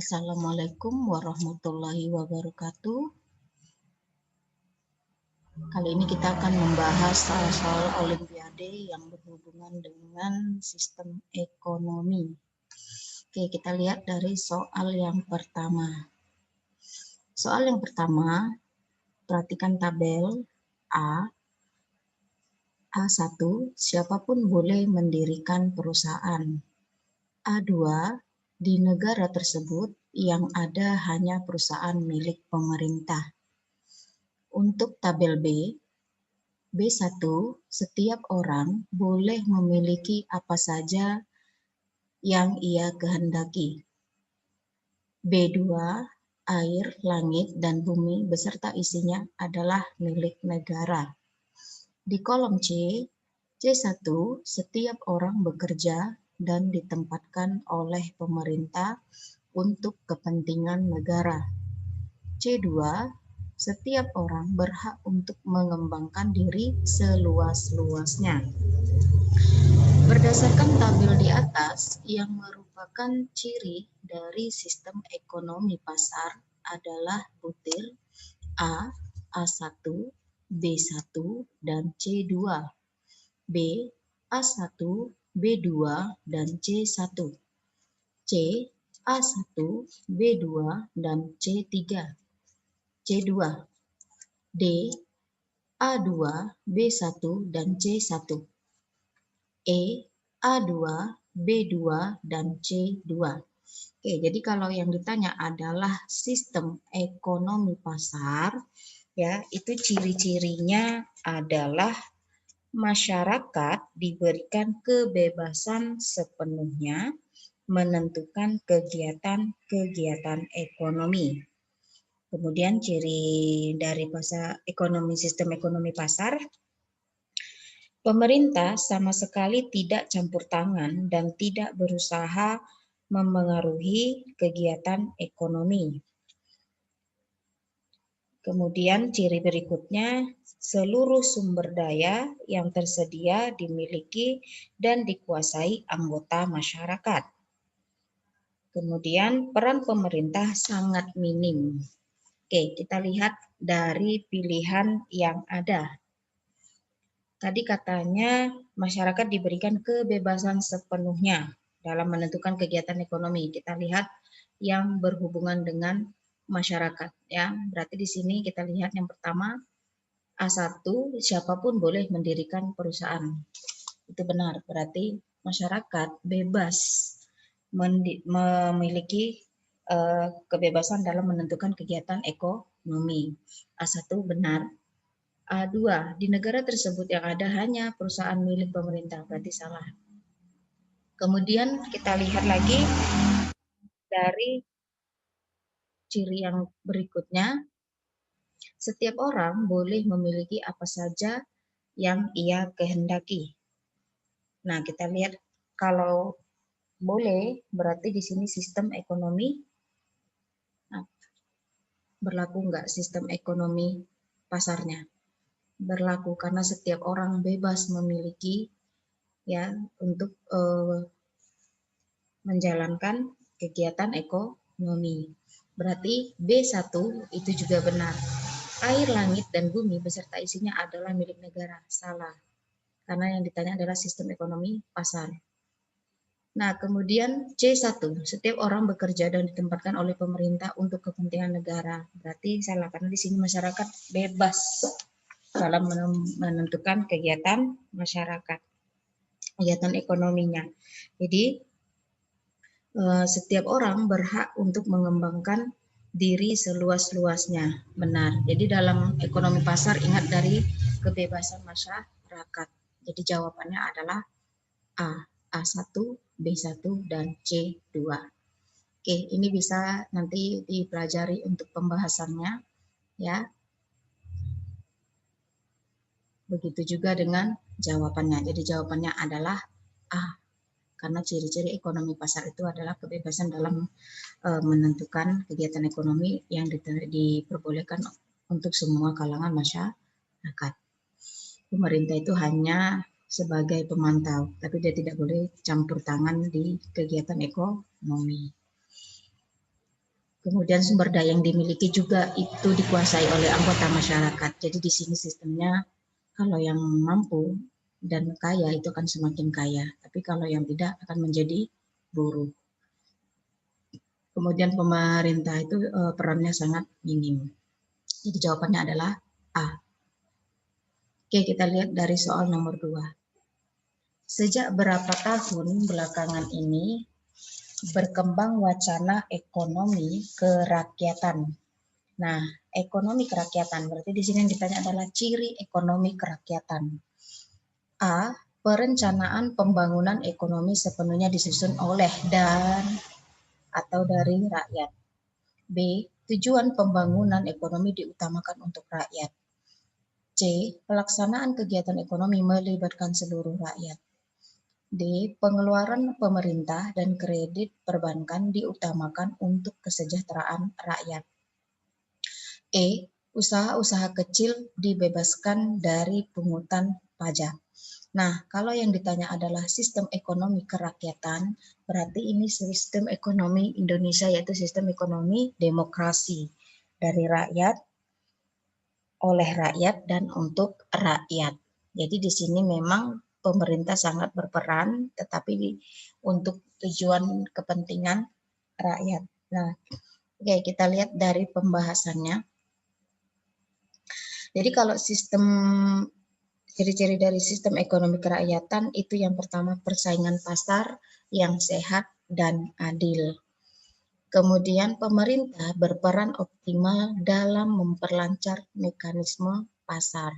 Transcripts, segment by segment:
Assalamualaikum warahmatullahi wabarakatuh. Kali ini kita akan membahas soal Olimpiade yang berhubungan dengan sistem ekonomi. Oke, kita lihat dari soal yang pertama. Soal yang pertama, perhatikan tabel A. A1, siapapun boleh mendirikan perusahaan. A2, di negara tersebut yang ada hanya perusahaan milik pemerintah. Untuk tabel B, B1, setiap orang boleh memiliki apa saja yang ia kehendaki. B2, air, langit, dan bumi beserta isinya adalah milik negara. Di kolom C, C1, setiap orang bekerja dan ditempatkan oleh pemerintah untuk kepentingan negara. C2, setiap orang berhak untuk mengembangkan diri seluas-luasnya. Berdasarkan tabel di atas yang merupakan ciri dari sistem ekonomi pasar adalah butir A, A1, B1, dan C2. B, A1, B2, dan C1. C, A1, B2, dan C3. C2, D, A2, B1, dan C1. E, A2, B2, dan C2. Oke, jadi kalau yang ditanya adalah sistem ekonomi pasar, ya, itu ciri-cirinya adalah masyarakat diberikan kebebasan sepenuhnya menentukan kegiatan-kegiatan ekonomi. Kemudian ciri dari sistem ekonomi pasar, pemerintah sama sekali tidak campur tangan dan tidak berusaha memengaruhi kegiatan ekonomi. Kemudian ciri berikutnya, seluruh sumber daya yang tersedia dimiliki dan dikuasai anggota masyarakat. Kemudian peran pemerintah sangat minim. Oke, kita lihat dari pilihan yang ada. Tadi katanya masyarakat diberikan kebebasan sepenuhnya dalam menentukan kegiatan ekonomi. Kita lihat yang berhubungan dengan masyarakat, ya. Berarti di sini kita lihat yang pertama, A1, siapapun boleh mendirikan perusahaan. Itu benar, berarti masyarakat bebas memiliki kebebasan dalam menentukan kegiatan ekonomi. A1 benar. A2, di negara tersebut yang ada hanya perusahaan milik pemerintah, berarti salah. Kemudian kita lihat lagi dari ciri yang berikutnya, setiap orang boleh memiliki apa saja yang ia kehendaki. Nah, kita lihat kalau boleh, berarti di sini sistem ekonomi, nah, berlaku enggak sistem ekonomi pasarnya? Berlaku karena setiap orang bebas memiliki, ya, untuk menjalankan kegiatan ekonomi. Berarti B1 itu juga benar. Air, langit, dan bumi beserta isinya adalah milik negara. Salah. Karena yang ditanya adalah sistem ekonomi pasar. Nah, kemudian C1, setiap orang bekerja dan ditempatkan oleh pemerintah untuk kepentingan negara. Berarti salah, karena di sini masyarakat bebas dalam menentukan kegiatan masyarakat, kegiatan ekonominya. Jadi, setiap orang berhak untuk mengembangkan diri seluas-luasnya. Benar. Jadi dalam ekonomi pasar ingat dari kebebasan masyarakat. Jadi jawabannya adalah A. A1, B1, dan C2. Oke, ini bisa nanti dipelajari untuk pembahasannya, ya. Begitu juga dengan jawabannya. Jadi jawabannya adalah A. Karena ciri-ciri ekonomi pasar itu adalah kebebasan dalam menentukan kegiatan ekonomi yang diperbolehkan untuk semua kalangan masyarakat. Pemerintah itu hanya sebagai pemantau, tapi dia tidak boleh campur tangan di kegiatan ekonomi. Kemudian sumber daya yang dimiliki juga itu dikuasai oleh anggota masyarakat. Jadi di sini sistemnya kalau yang mampu dan kaya itu akan semakin kaya, tapi kalau yang tidak akan menjadi buruh. Kemudian pemerintah itu perannya sangat minim. Jadi jawabannya adalah A. Oke, kita lihat dari soal nomor 2. Sejak berapa tahun belakangan ini berkembang wacana ekonomi kerakyatan. Nah, ekonomi kerakyatan berarti di sini yang ditanya adalah ciri ekonomi kerakyatan. A. Perencanaan pembangunan ekonomi sepenuhnya disusun oleh dan atau dari rakyat. B. Tujuan pembangunan ekonomi diutamakan untuk rakyat. C. Pelaksanaan kegiatan ekonomi melibatkan seluruh rakyat. D. Pengeluaran pemerintah dan kredit perbankan diutamakan untuk kesejahteraan rakyat. E. Usaha-usaha kecil dibebaskan dari pungutan pajak. Nah, kalau yang ditanya adalah sistem ekonomi kerakyatan, berarti ini sistem ekonomi Indonesia, yaitu sistem ekonomi demokrasi dari rakyat, oleh rakyat, dan untuk rakyat. Jadi di sini memang pemerintah sangat berperan, tetapi untuk tujuan kepentingan rakyat. Nah, oke, kita lihat dari pembahasannya. Jadi kalau sistem ciri-ciri dari sistem ekonomi kerakyatan itu yang pertama persaingan pasar yang sehat dan adil. Kemudian pemerintah berperan optimal dalam memperlancar mekanisme pasar.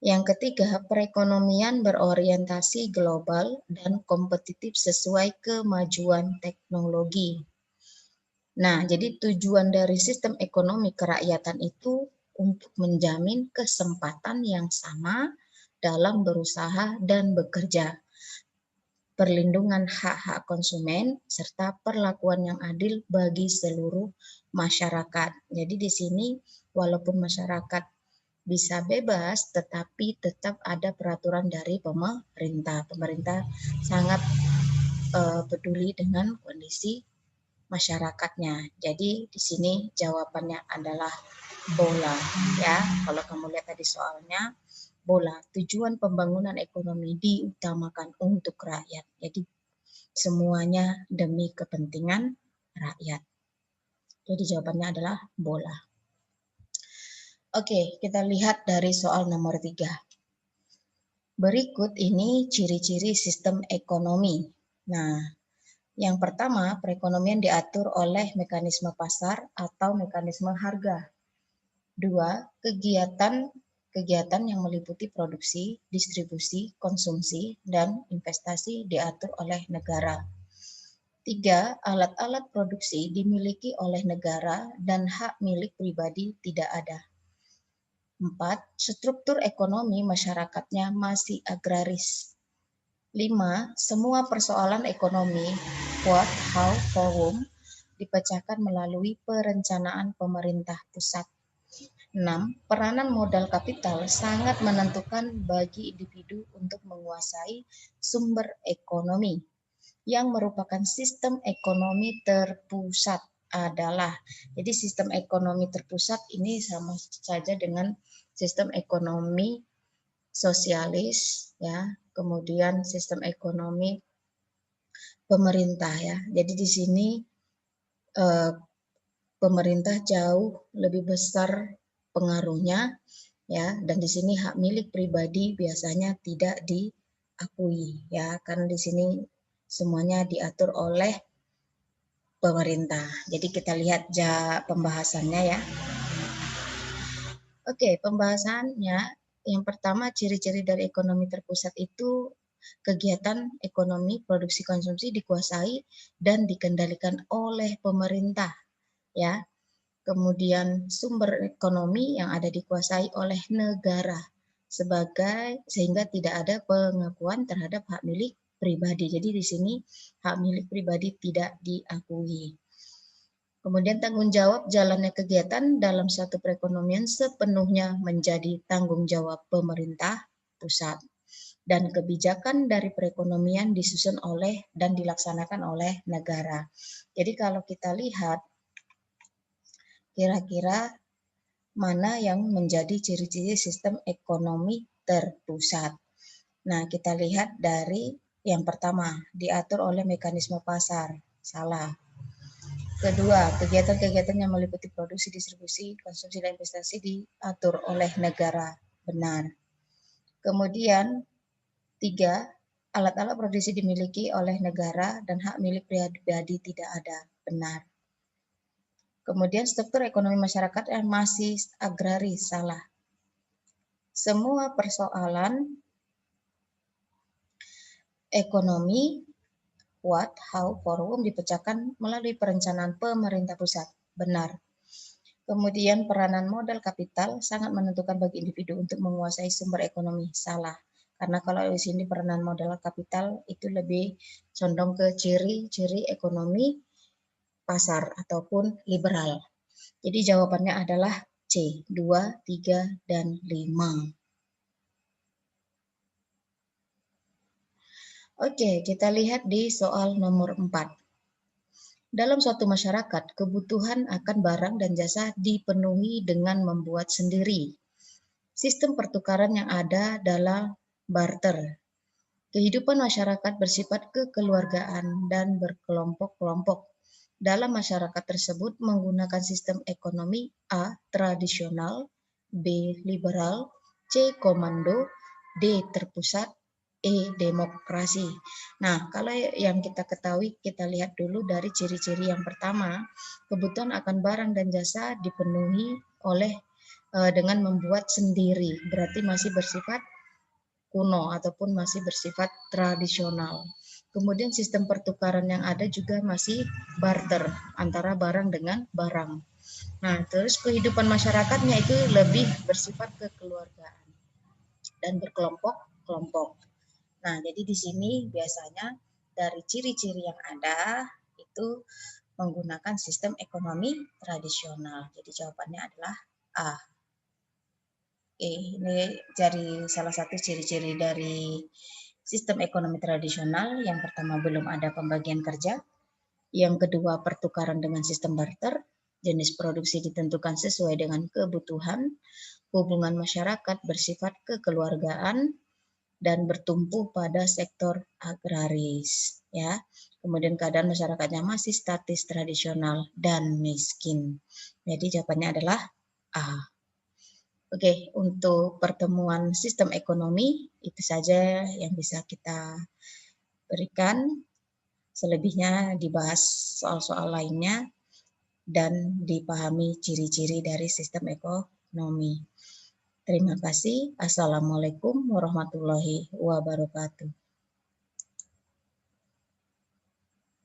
Yang ketiga, perekonomian berorientasi global dan kompetitif sesuai kemajuan teknologi. Nah, jadi tujuan dari sistem ekonomi kerakyatan itu untuk menjamin kesempatan yang sama dalam berusaha dan bekerja, perlindungan hak-hak konsumen, serta perlakuan yang adil bagi seluruh masyarakat. Jadi di sini walaupun masyarakat bisa bebas, tetapi tetap ada peraturan dari pemerintah. Pemerintah sangat peduli dengan kondisi masyarakatnya. Jadi di sini jawabannya adalah bola, ya. Kalau kamu lihat tadi soalnya, bola. Tujuan pembangunan ekonomi diutamakan untuk rakyat. Jadi semuanya demi kepentingan rakyat. Jadi jawabannya adalah bola. Oke, kita lihat dari soal nomor 3. Berikut ini ciri-ciri sistem ekonomi. Nah, yang pertama, perekonomian diatur oleh mekanisme pasar atau mekanisme harga. 2. Kegiatan yang meliputi produksi, distribusi, konsumsi, dan investasi diatur oleh negara. 3. Alat-alat produksi dimiliki oleh negara dan hak milik pribadi tidak ada. 4. Struktur ekonomi masyarakatnya masih agraris. 5. Semua persoalan ekonomi, what, how, forum, dipecahkan melalui perencanaan pemerintah pusat. 6. Peranan modal kapital sangat menentukan bagi individu untuk menguasai sumber ekonomi. Yang merupakan sistem ekonomi terpusat adalah, jadi sistem ekonomi terpusat ini sama saja dengan sistem ekonomi sosialis, ya, kemudian sistem ekonomi pemerintah, ya. Jadi di sini pemerintah jauh lebih besar pengaruhnya, ya, dan di sini hak milik pribadi biasanya tidak diakui, ya, karena di sini semuanya diatur oleh pemerintah. Jadi kita lihat pembahasannya, ya. Oke, pembahasannya yang pertama ciri-ciri dari ekonomi terpusat itu kegiatan ekonomi produksi konsumsi dikuasai dan dikendalikan oleh pemerintah, ya. Kemudian sumber ekonomi yang ada dikuasai oleh negara sehingga tidak ada pengakuan terhadap hak milik pribadi. Jadi di sini hak milik pribadi tidak diakui. Kemudian tanggung jawab jalannya kegiatan dalam suatu perekonomian sepenuhnya menjadi tanggung jawab pemerintah pusat. Dan kebijakan dari perekonomian disusun oleh dan dilaksanakan oleh negara. Jadi kalau kita lihat Kira-kira mana yang menjadi ciri-ciri sistem ekonomi terpusat? Nah, kita lihat dari yang pertama, diatur oleh mekanisme pasar. Salah. Kedua, kegiatan-kegiatan yang meliputi produksi, distribusi, konsumsi, dan investasi diatur oleh negara. Benar. Kemudian, tiga, alat-alat produksi dimiliki oleh negara dan hak milik pribadi tidak ada. Benar. Kemudian struktur ekonomi masyarakat yang masih agraris. Salah. Semua persoalan ekonomi what, how, for whom dipecahkan melalui perencanaan pemerintah pusat. Benar. Kemudian peranan modal kapital sangat menentukan bagi individu untuk menguasai sumber ekonomi. Salah. Karena kalau di sini peranan modal kapital itu lebih condong ke ciri-ciri ekonomi pasar ataupun liberal. Jadi jawabannya adalah C, 2, 3, dan 5. Oke, kita lihat di soal nomor 4. Dalam suatu masyarakat, kebutuhan akan barang dan jasa dipenuhi dengan membuat sendiri. Sistem pertukaran yang ada adalah barter. Kehidupan masyarakat bersifat kekeluargaan dan berkelompok-kelompok. Dalam masyarakat tersebut menggunakan sistem ekonomi A. Tradisional, B. Liberal, C. Komando, D. Terpusat, E. Demokrasi. Nah, kalau yang kita ketahui, kita lihat dulu dari ciri-ciri yang pertama, kebutuhan akan barang dan jasa dipenuhi oleh dengan membuat sendiri, berarti masih bersifat kuno ataupun masih bersifat tradisional. Kemudian sistem pertukaran yang ada juga masih barter antara barang dengan barang. Nah, terus kehidupan masyarakatnya itu lebih bersifat kekeluargaan dan berkelompok-kelompok. Nah, jadi di sini biasanya dari ciri-ciri yang ada itu menggunakan sistem ekonomi tradisional. Jadi jawabannya adalah A. Ini dari salah satu ciri-ciri dari sistem ekonomi tradisional. Yang pertama, belum ada pembagian kerja. Yang kedua, pertukaran dengan sistem barter. Jenis produksi ditentukan sesuai dengan kebutuhan. Hubungan masyarakat bersifat kekeluargaan dan bertumpu pada sektor agraris, ya. Kemudian keadaan masyarakatnya masih statis, tradisional, dan miskin. Jadi jawabannya adalah A. Oke, untuk pertemuan sistem ekonomi itu saja yang bisa kita berikan. Selebihnya dibahas soal-soal lainnya dan dipahami ciri-ciri dari sistem ekonomi. Terima kasih. Assalamualaikum warahmatullahi wabarakatuh.